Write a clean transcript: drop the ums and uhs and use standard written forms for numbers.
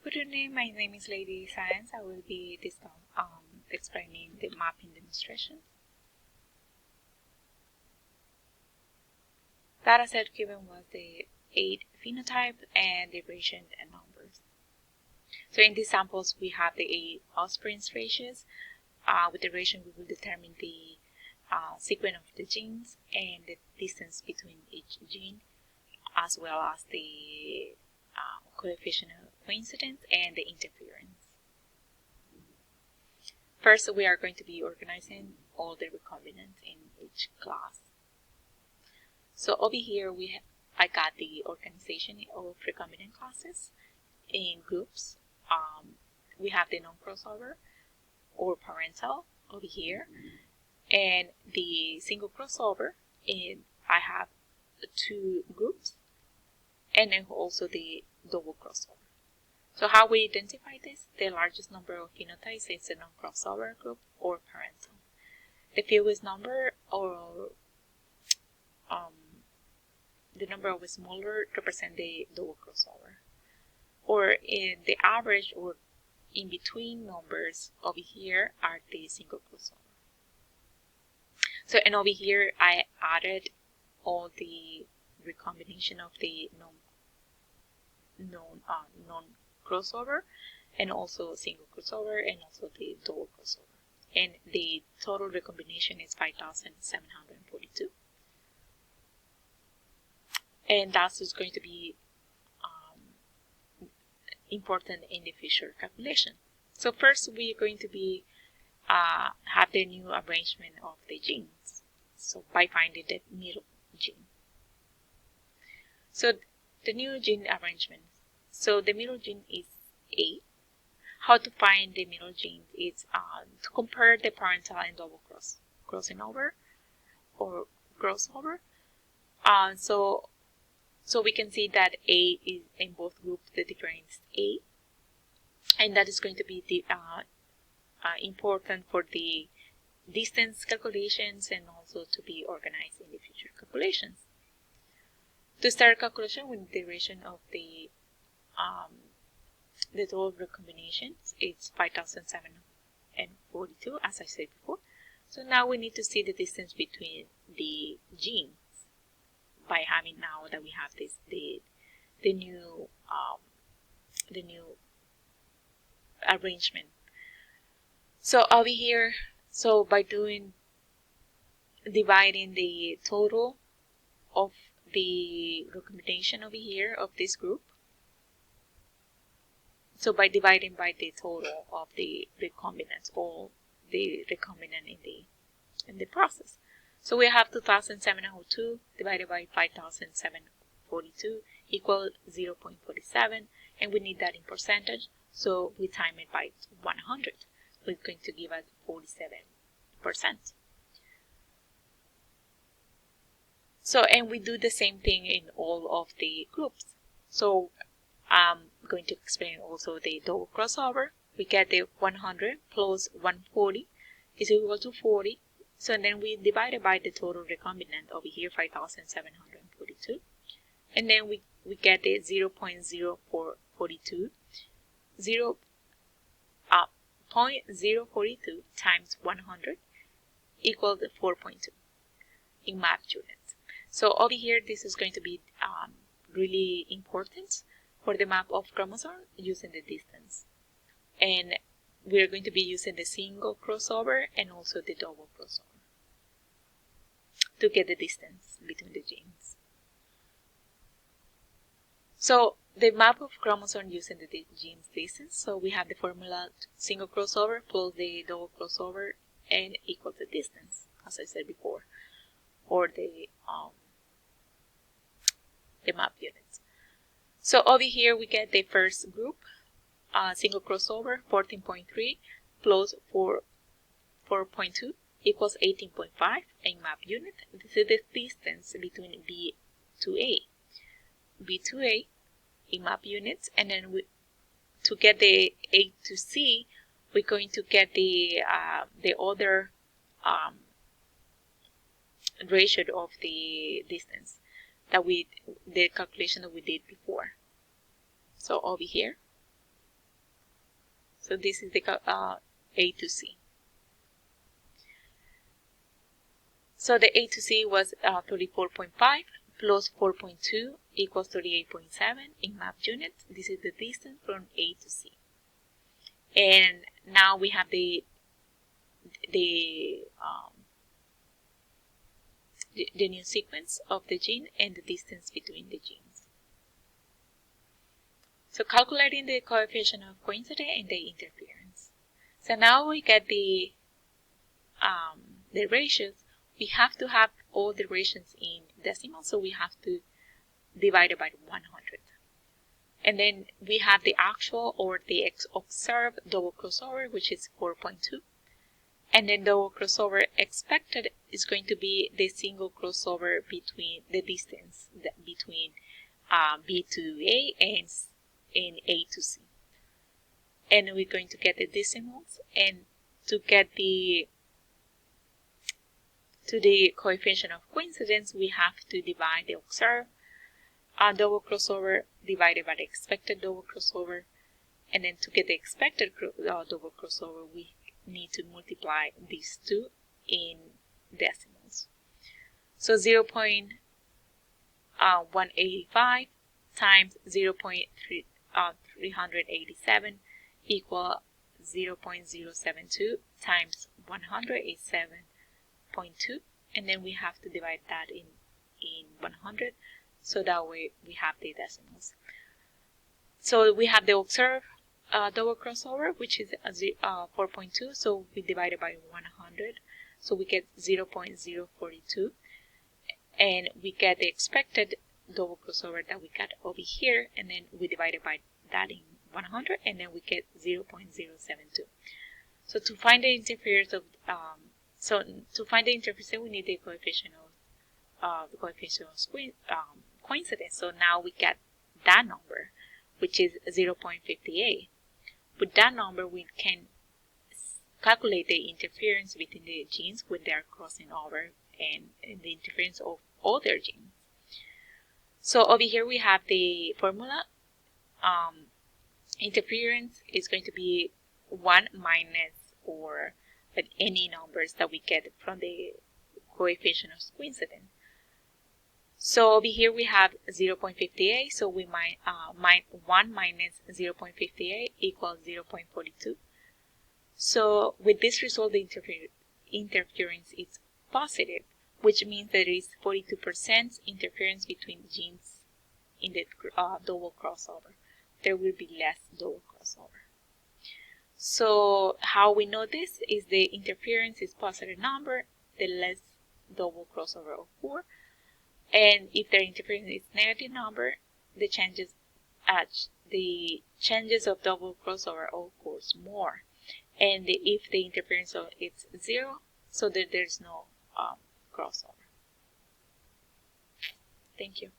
Good evening, my name is Lady Science. I will be explaining the mapping demonstration. Dataset given was the 8 phenotypes and the region and numbers. So in these samples we have the 8 offspring ratios. With the region we will determine the sequence of the genes and the distance between each gene, as well as the coefficient of coincidence and the interference. First, we are going to be organizing all the recombinants in each class. So over here, I got the organization of recombinant classes in groups. We have the non-crossover or parental over here, and the single crossover. I have 2 groups, and then also the double crossover. So how we identify this? The largest number of phenotypes is a non-crossover group or parental. The fewest number or the number of smaller represent the double crossover. Or in the average or in between numbers over here are the single crossover. So and over here I added all the recombination of the non-crossover and also single crossover and also the double crossover. And the total recombination is 5,742. And that's just going to be important in the future calculation. So first we are going to be have the new arrangement of the genes. So by finding the middle gene. So the new gene arrangement. So the middle gene is A. How to find the middle gene is to compare the parental and double crossing over or crossover. So we can see that A is in both groups the difference A, and that is going to be the important for the distance calculations and also to be organized in the future calculations. To start calculation with the duration of the total recombinations, it's 5,742 as I said before. So now we need to see the distance between the genes by having now that we have this the new arrangement. So over here, so by dividing the total of the recombination over here of this group, so by dividing by the total of the recombinants, all the recombinant in the process. So we have 2,702 divided by 5,742 equal 0.47, and we need that in percentage, so we time it by 100. So it's going to give us 47%. So, and we do the same thing in all of the groups. So I'm going to explain also the double crossover. We get the 100 plus 140 is equal to 40. So then we divide it by the total recombinant over here, 5,742. And then we get the 0.0442. 0.042 times 100 equal to 4.2 in map units. So over here, this is going to be really important for the map of chromosome using the distance. And we are going to be using the single crossover and also the double crossover to get the distance between the genes. So the map of chromosome using the genes distance. So we have the formula single crossover plus the double crossover and equal to distance, as I said before, or the map units. So over here we get the first group, single crossover 14.3 plus 4.2 equals 18.5 in map unit. This is the distance between B to A. B to A in map units, and then to get the A to C, we're going to get the other ratio of the distance that the calculation that we did before. So over here, So this is the A to C. So the A to C was 34.5 plus 4.2 equals 38.7 in map units. This is the distance from A to C. And now we have the new sequence of the gene and the distance between the genes. So calculating the coefficient of coincidence and the interference. So now we get the ratios. We have to have all the ratios in decimals, so we have to divide it by 100. And then we have the actual or the observed double crossover, which is 4.2. And then double crossover expected is going to be the single crossover between the distance between B to A and A to C. And we're going to get the decimals, and to get the coefficient of coincidence, we have to divide the observed double crossover divided by the expected double crossover, and then to get the expected double crossover, we need to multiply these two in decimals. So 0.185 times 0.387 equal 0.072 times 187.2, and then we have to divide that in 100, so that way we have the decimals. So we have the observed double crossover, which is 4.2, so we divide it by 100, so we get 0.042, and we get the expected double crossover that we got over here, and then we divide it by that in 100, and then we get 0.072. So to find the interference of we need the coefficient of coincidence. So now we get that number, which is 0.58. With that number, we can calculate the interference between the genes when they are crossing over, and the interference of other genes. So over here we have the formula. Interference is going to be 1 minus or any numbers that we get from the coefficient of coincidence. So over here we have 0.58, so we might 1 minus 0.58 equals 0.42. So with this result, the interference is positive, which means there is 42% interference between genes in the double crossover. There will be less double crossover. So how we know this is the interference is positive number, the less double crossover occur. And if the interference is negative number, the changes of double crossover occurs more. And if the interference is 0, so that there's no crossover. Thank you.